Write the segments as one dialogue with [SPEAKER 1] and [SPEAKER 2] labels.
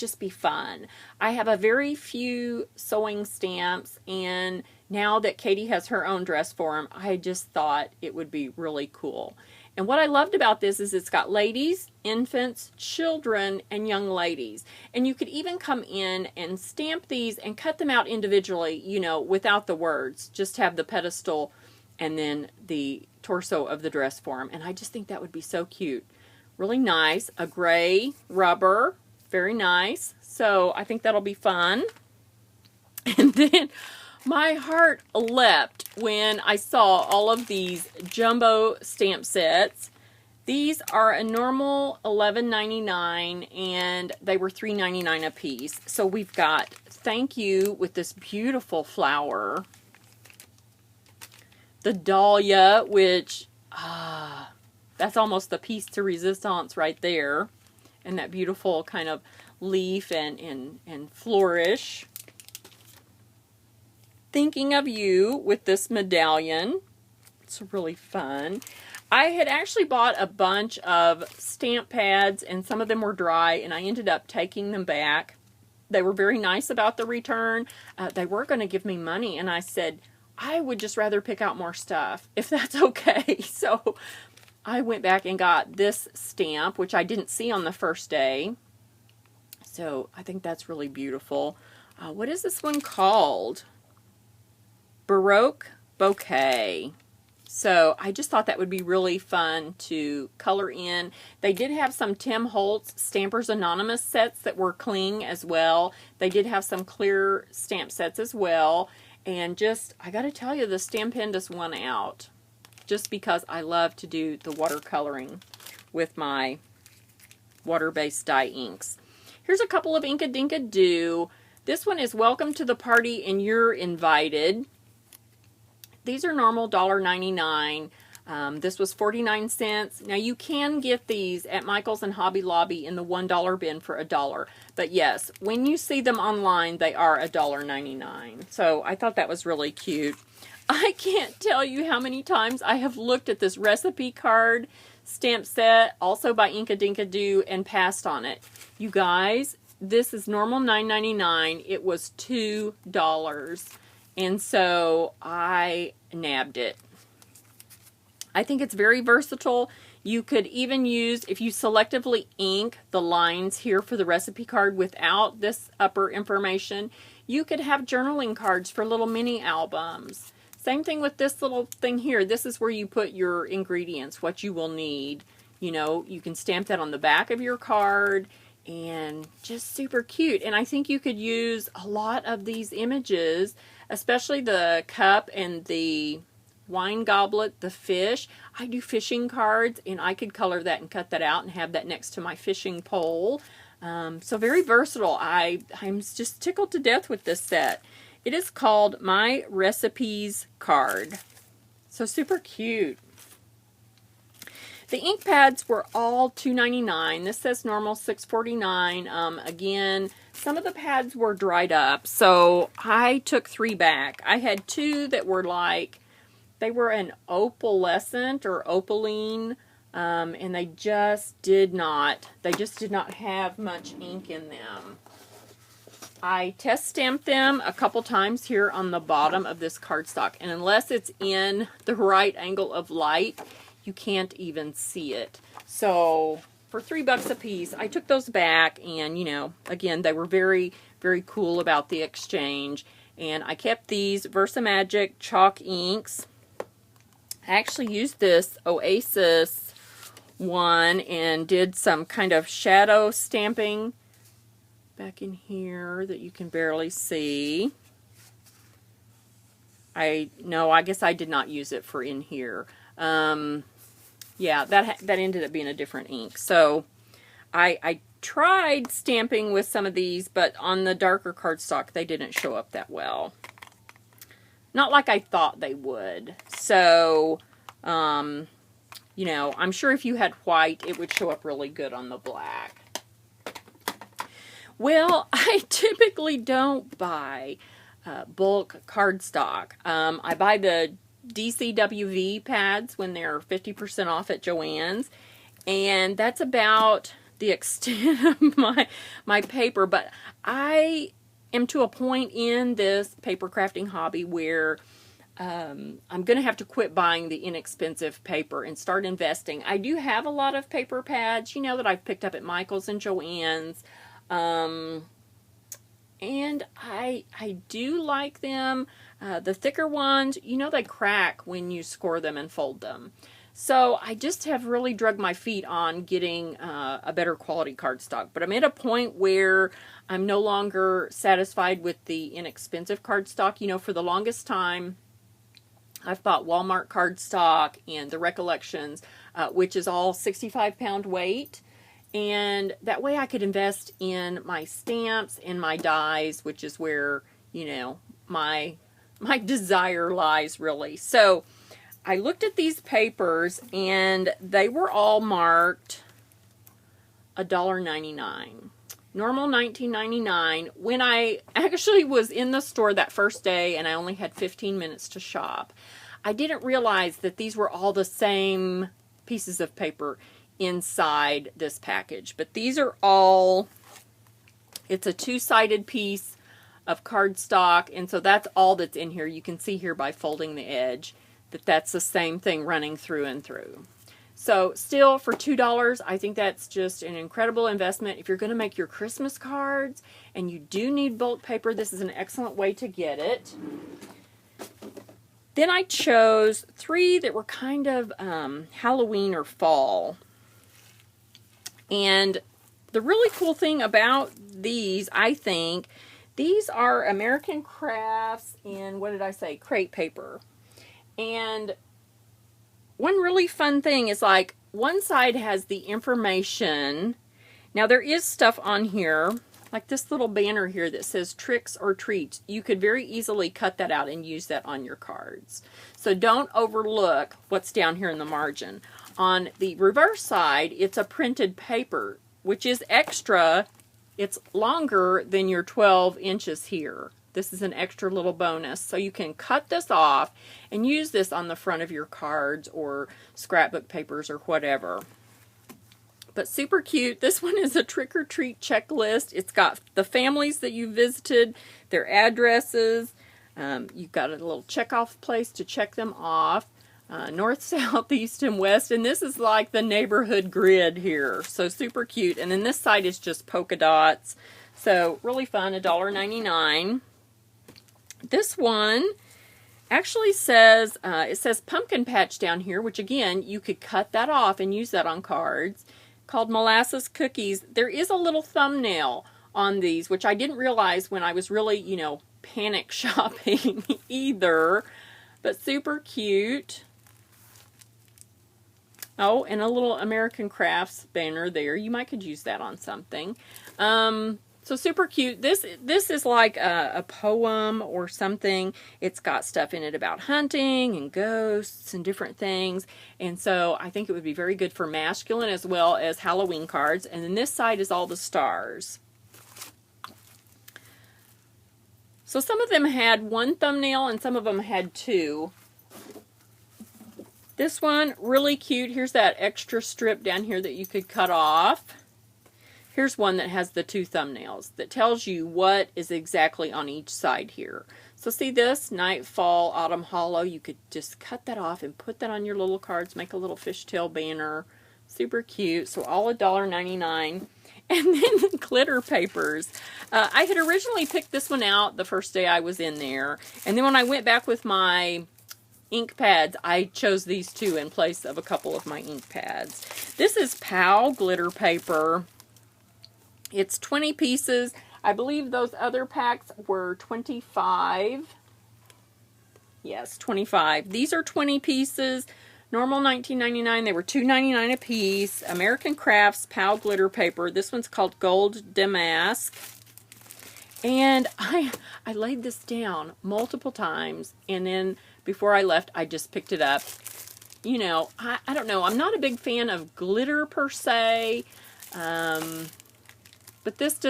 [SPEAKER 1] just be fun. I have a very few sewing stamps, and now that Katie has her own dress form, I just thought it would be really cool. And what I loved about this is it's got ladies, infants, children, and young ladies. And you could even come in and stamp these and cut them out individually, you know, without the words. Just have the pedestal and then the torso of the dress form. And I just think that would be so cute. Really nice. A gray rubber. Very nice. So I think that'll be fun. And then my heart leapt when I saw all of these jumbo stamp sets. These are a normal $11.99 and they were $3.99 a piece. So we've got thank you with this beautiful flower. The dahlia, which, that's almost the piece de resistance right there. And that beautiful kind of leaf and flourish. Thinking of you with this medallion. It's really fun. I had actually bought a bunch of stamp pads and some of them were dry and I ended up taking them back. They were very nice about the return. They were going to give me money and I said, I would just rather pick out more stuff if that's okay. So I went back and got this stamp, which I didn't see on the first day. So I think that's really beautiful. What is this one called? Baroque Bouquet. So I just thought that would be really fun to color in. They did have some Tim Holtz Stampers Anonymous sets that were cling as well. They did have some clear stamp sets as well. And just, I gotta tell you, the Stampin' just won out. Just because I love to do the watercoloring with my water-based dye inks. Here's a couple of Inka Dinka Doo. This one is Welcome to the Party and You're Invited. These are normal $1.99. This was 49 cents. Now you can get these at Michael's and Hobby Lobby in the $1 bin for $1. But yes, when you see them online, they are $1.99. So I thought that was really cute. I can't tell you how many times I have looked at this recipe card stamp set, also by Inka Dinka Doo, and passed on it. You guys, this is normal $9.99. It was $2. And so I nabbed it. I think it's very versatile. You could even use, if you selectively ink the lines here for the recipe card without this upper information, you could have journaling cards for little mini albums. Same thing with this little thing here. This is where you put your ingredients, what you will need. You know, you can stamp that on the back of your card and just super cute. And I think you could use a lot of these images, especially the cup and the wine goblet, the fish. I do fishing cards and I could color that and cut that out and have that next to my fishing pole. So very versatile. I'm just tickled to death with this set. It is called My Recipes Card. So super cute. The ink pads were all $2.99. This says normal $6.49. Again, some of the pads were dried up, so I took 3 back. I had 2 that were like, they were an opalescent or opaline, and they just did not have much ink in them. I test stamped them a couple times here on the bottom of this cardstock, and unless it's in the right angle of light, you can't even see it. So for $3 a piece, I took those back, and you know, again, they were very, very cool about the exchange. And I kept these Versamagic chalk inks. I actually used this Oasis one and did some kind of shadow stamping back in here that you can barely see. I guess I did not use it for in here. Yeah, that ended up being a different ink. So I tried stamping with some of these, but on the darker cardstock, they didn't show up that well. Not like I thought they would. So, you know, I'm sure if you had white, it would show up really good on the black. Well, I typically don't buy bulk cardstock. I buy the DCWV pads when they're 50% off at Joann's, and that's about the extent of my paper, but I am to a point in this paper crafting hobby where I'm going to have to quit buying the inexpensive paper and start investing. I do have a lot of paper pads, you know, that I've picked up at Michael's and Joann's. And I do like them. The thicker ones, you know, they crack when you score them and fold them. So I just have really drug my feet on getting a better quality cardstock. But I'm at a point where I'm no longer satisfied with the inexpensive cardstock. You know, for the longest time, I've bought Walmart cardstock and the Recollections, which is all 65-pound weight. And that way I could invest in my stamps and my dies, which is where, you know, my desire lies, really. So I looked at these papers, and they were all marked $1.99. Normal $19.99. When I actually was in the store that first day and I only had 15 minutes to shop, I didn't realize that these were all the same pieces of paper inside this package. But these are all, it's a two-sided piece of cardstock, and so that's all that's in here. You can see here by folding the edge that that's the same thing running through and through. So still, for $2, I think that's just an incredible investment. If you're going to make your Christmas cards and you do need bulk paper, this is an excellent way to get it. Then I chose 3 that were kind of Halloween or fall. And the really cool thing about these, I think, these are American Crafts in, what did I say, crepe paper. And one really fun thing is, like, one side has the information. Now, there is stuff on here, like this little banner here that says tricks or treats. You could very easily cut that out and use that on your cards. So don't overlook what's down here in the margin. On the reverse side, it's a printed paper, which is extra. It's longer than your 12 inches here. This is an extra little bonus. So you can cut this off and use this on the front of your cards or scrapbook papers or whatever. But super cute. This one is a trick-or-treat checklist. It's got the families that you visited, their addresses. You've got a little check-off place to check them off. North, south, east, and west. And this is like the neighborhood grid here. So super cute. And then this side is just polka dots. So really fun, $1.99. This one actually says, it says Pumpkin Patch down here, which again, you could cut that off and use that on cards, called Molasses Cookies. There is a little thumbnail on these, which I didn't realize when I was really, you know, panic shopping either, but super cute. Oh, and a little American Crafts banner there. You might could use that on something. So super cute. This is like a poem or something. It's got stuff in it about hunting and ghosts and different things. And so I think it would be very good for masculine as well as Halloween cards. And then this side is all the stars. So some of them had one thumbnail and some of them had 2. This one, really cute. Here's that extra strip down here that you could cut off. Here's one that has the 2 thumbnails that tells you what is exactly on each side here. So see this, night, fall, autumn, hollow. You could just cut that off and put that on your little cards, make a little fishtail banner. Super cute. So all $1.99. And then the glitter papers. I had originally picked this one out the first day I was in there. And then when I went back with my ink pads, I chose these 2 in place of a couple of my ink pads. This is POW glitter paper. It's 20 pieces. I believe those other packs were 25. Yes, 25. These are 20 pieces. Normal $19.99. They were $2.99 a piece. American Crafts POW glitter paper. This one's called Gold Damask. And I laid this down multiple times. And then before I left, I just picked it up. You know, I don't know. I'm not a big fan of glitter per se. But this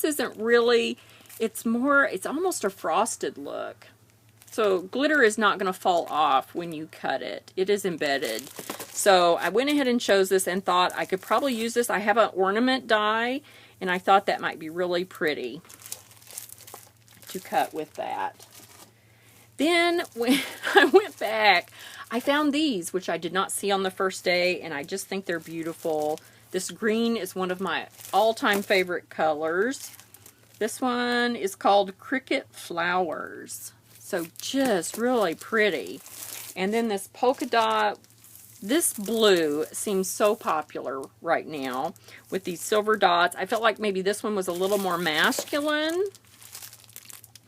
[SPEAKER 1] isn't really, it's almost a frosted look. So glitter is not going to fall off when you cut it. It is embedded. So I went ahead and chose this and thought I could probably use this. I have an ornament die, and I thought that might be really pretty to cut with that. Then when I went back, I found these, which I did not see on the first day, and I just think they're beautiful. This green is one of my all-time favorite colors. This one is called Cricket Flowers. So just really pretty. And then this polka dot, this blue seems so popular right now with these silver dots. I felt like maybe this one was a little more masculine.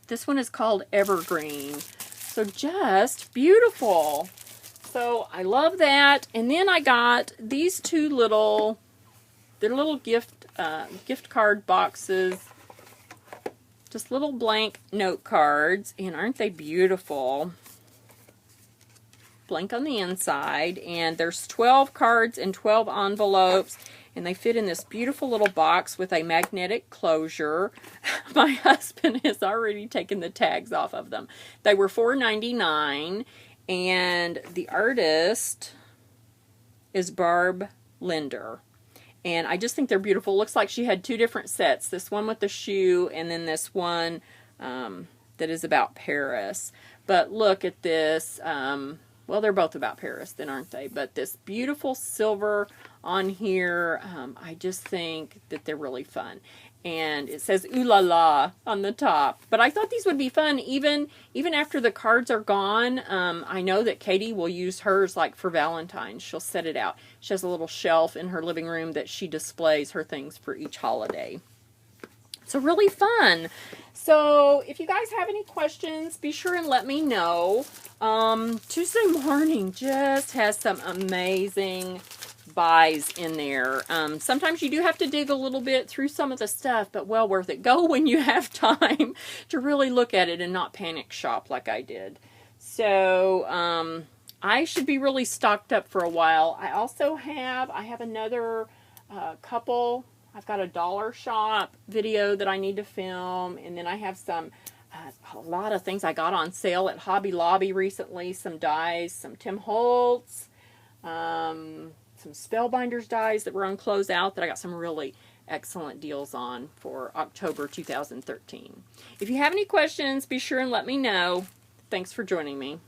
[SPEAKER 1] This one is called Evergreen. So just beautiful. So I love that. And then I got these two little, they're little gift card boxes. Just little blank note cards. And aren't they beautiful? Blank on the inside. And there's 12 cards and 12 envelopes. And they fit in this beautiful little box with a magnetic closure. My husband has already taken the tags off of them. They were $4.99. And the artist is Barb Linder. And I just think they're beautiful. Looks like she had two different sets. This one with the shoe and then this one that is about Paris. But look at this. Well, they're both about Paris then, aren't they? But this beautiful silver on here, I just think that they're really fun. And it says ooh la la on the top. But I thought these would be fun even after the cards are gone. I know that Katie will use hers like for Valentine's. She'll set it out. She has a little shelf in her living room that she displays her things for each holiday. So really fun. So if you guys have any questions, be sure and let me know. Tuesday morning just has some amazing buys in there. Sometimes you do have to dig a little bit through some of the stuff, but well worth it. Go when you have time to really look at it and not panic shop like I did. So I should be really stocked up for a while. I also have another couple. I've got a dollar shop video that I need to film, and then I have some a lot of things I got on sale at Hobby Lobby recently. Some dies, some Tim Holtz, some Spellbinders dies that were on closeout that I got some really excellent deals on for October 2013. If you have any questions, be sure and let me know. Thanks for joining me.